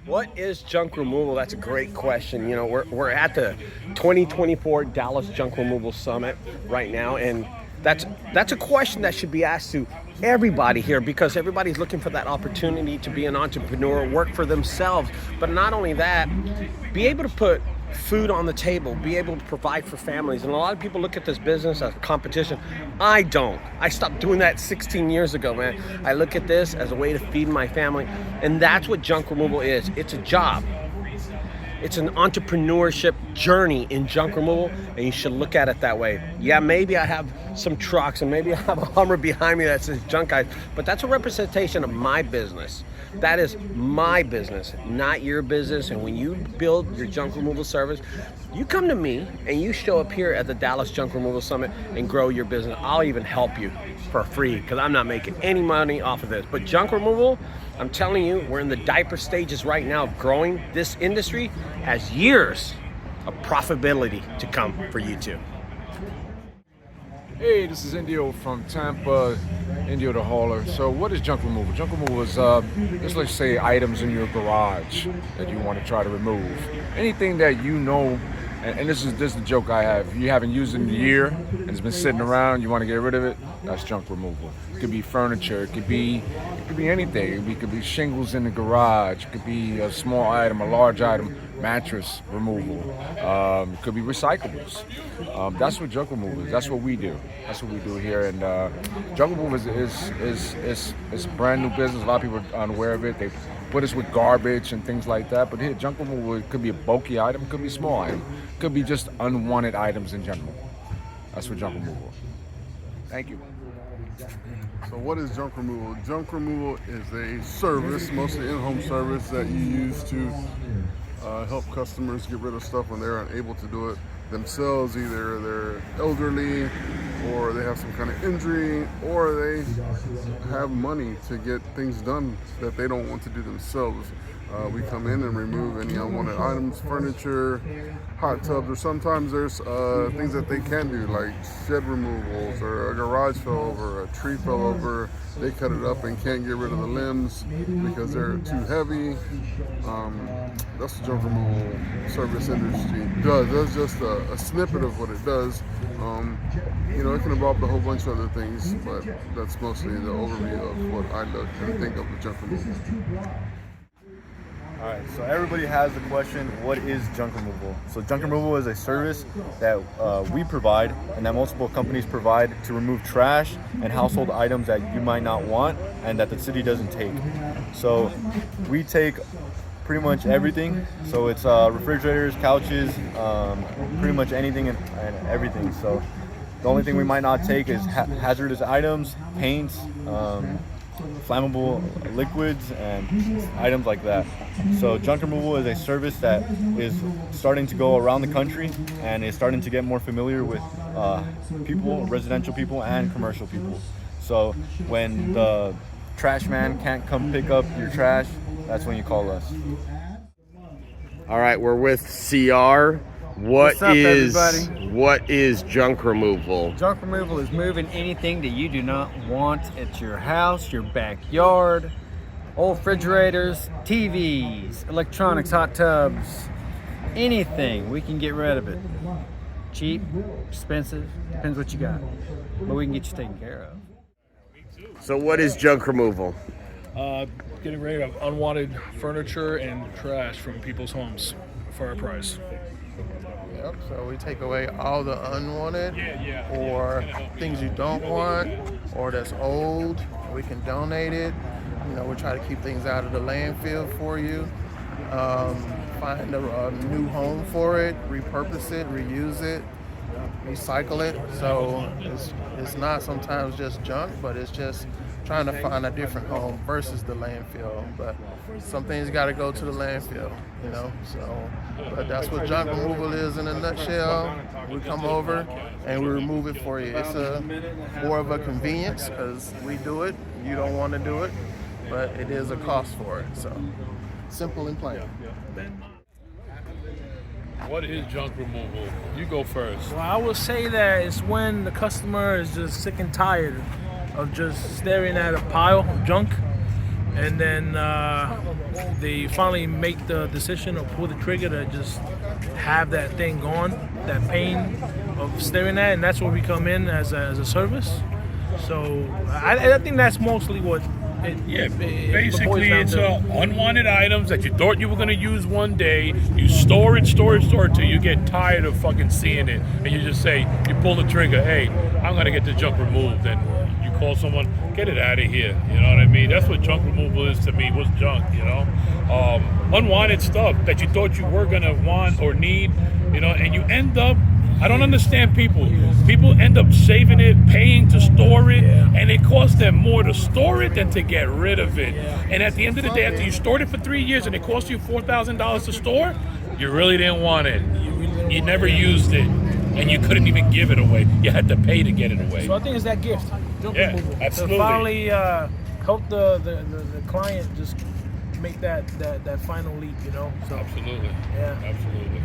What is junk removal? That's a great question. You know, we're at the 2024 Dallas Junk Removal Summit right now, and that's a question that should be asked to everybody here because everybody's looking for that opportunity to be an entrepreneur, work for themselves. But not only that, be able to put food on the table, be able to provide for families. And a lot of people look at this business as a competition. I don't. I stopped doing that 16 years ago, man. I look at this as a way to feed my family. And that's what junk removal is. It's a job. It's an entrepreneurship journey in junk removal, and you should look at it that way. Yeah, maybe I have some trucks and maybe I have a Hummer behind me that says junk guys, but that's a representation of my business. That is my business, not your business. And when you build your junk removal service, you come to me and you show up here at the Dallas Junk Removal Summit and grow your business. I'll even help you for free because I'm not making any money off of this. But junk removal, I'm telling you, we're in the diaper stages right now of growing. This industry has years of profitability to come for you too. Hey, this is Indio from Tampa, Indio the hauler. So what is junk removal? Junk removal is, just let's say, items in your garage that you want to try to remove. Anything that you know, and this is the joke I have, you haven't used it in a year and it's been sitting around, you want to get rid of it, that's junk removal. It could be furniture, it could be anything. It could be shingles in the garage, it could be a small item, a large item, mattress removal. It could be recyclables. That's what junk removal is. That's what we do. That's what we do here. And junk removal is a brand new business. A lot of people are unaware of it. They put us with garbage and things like that. But here, junk removal, it could be a bulky item, it could be a small item, it could be just unwanted items in general. That's what junk removal. Thank you. So what is junk removal? Junk removal is a service, mostly in-home service that you use to help customers get rid of stuff when they're unable to do it themselves. Either they're elderly or they have some kind of injury or they have money to get things done that they don't want to do themselves. We come in and remove any unwanted items, furniture, hot tubs, or sometimes there's things that they can do like shed removals or a garage fell over, a tree fell over, they cut it up and can't get rid of the limbs because they're too heavy. That's what junk removal service industry does. That's just a snippet of what it does. It can involve a whole bunch of other things, but that's mostly the overview of what I look and think of with junk removal. All right, so everybody has the question, what is junk removal? So junk removal is a service that we provide and that multiple companies provide to remove trash and household items that you might not want and that the city doesn't take. So we take pretty much everything. So it's refrigerators, couches, pretty much anything and everything. So the only thing we might not take is hazardous items, paints, flammable liquids and items like that. So junk removal is a service that is starting to go around the country and is starting to get more familiar with people, residential people and commercial people. So when the trash man can't come pick up your trash, that's when you call us. All right, we're with CR. What's up, everybody? What is junk removal? Junk removal is moving anything that you do not want at your house, your backyard, old refrigerators, TVs, electronics, hot tubs, anything. We can get rid of it. Cheap, expensive, depends what you got. But we can get you taken care of. So what is junk removal? Getting rid of unwanted furniture and trash from people's homes for a price. Yep, so we take away all the unwanted or things you don't want or that's old. We can donate it. We try to keep things out of the landfill for you. Find a new home for it, repurpose it, reuse it, recycle it. So it's not sometimes just junk, but it's just trying to find a different home versus the landfill. But some things got to go to the landfill, So, but that's what junk removal is in a nutshell. We come over and we remove it for you. It's more of a convenience because we do it. You don't want to do it, but it is a cost for it. So, simple and plain. What is junk removal? You go first. Well, I would say that it's when the customer is just sick and tired of just staring at a pile of junk, and then they finally make the decision or pull the trigger to just have that thing gone, that pain of staring at, and that's where we come in as a service. So I think that's mostly what. Basically, it's unwanted items that you thought you were going to use one day. You store it till you get tired of fucking seeing it, and you just say, you pull the trigger, hey, I'm going to get the junk removed, and you call someone, get it out of here. You know what I mean? That's what junk removal is to me. What's junk? You know, unwanted stuff that you thought you were going to want or need. You know, and you end up. I don't understand people. People end up saving it, paying to store it, and it costs them more to store it than to get rid of it. And at the end of the day, after you stored it for 3 years and it cost you $4,000 to store, you really didn't want it. You never used it, and you couldn't even give it away. You had to pay to get it away. So I think it's that gift, junk removal. Absolutely. To finally help the client just make that final leap, you know. So, Absolutely. Yeah. Absolutely.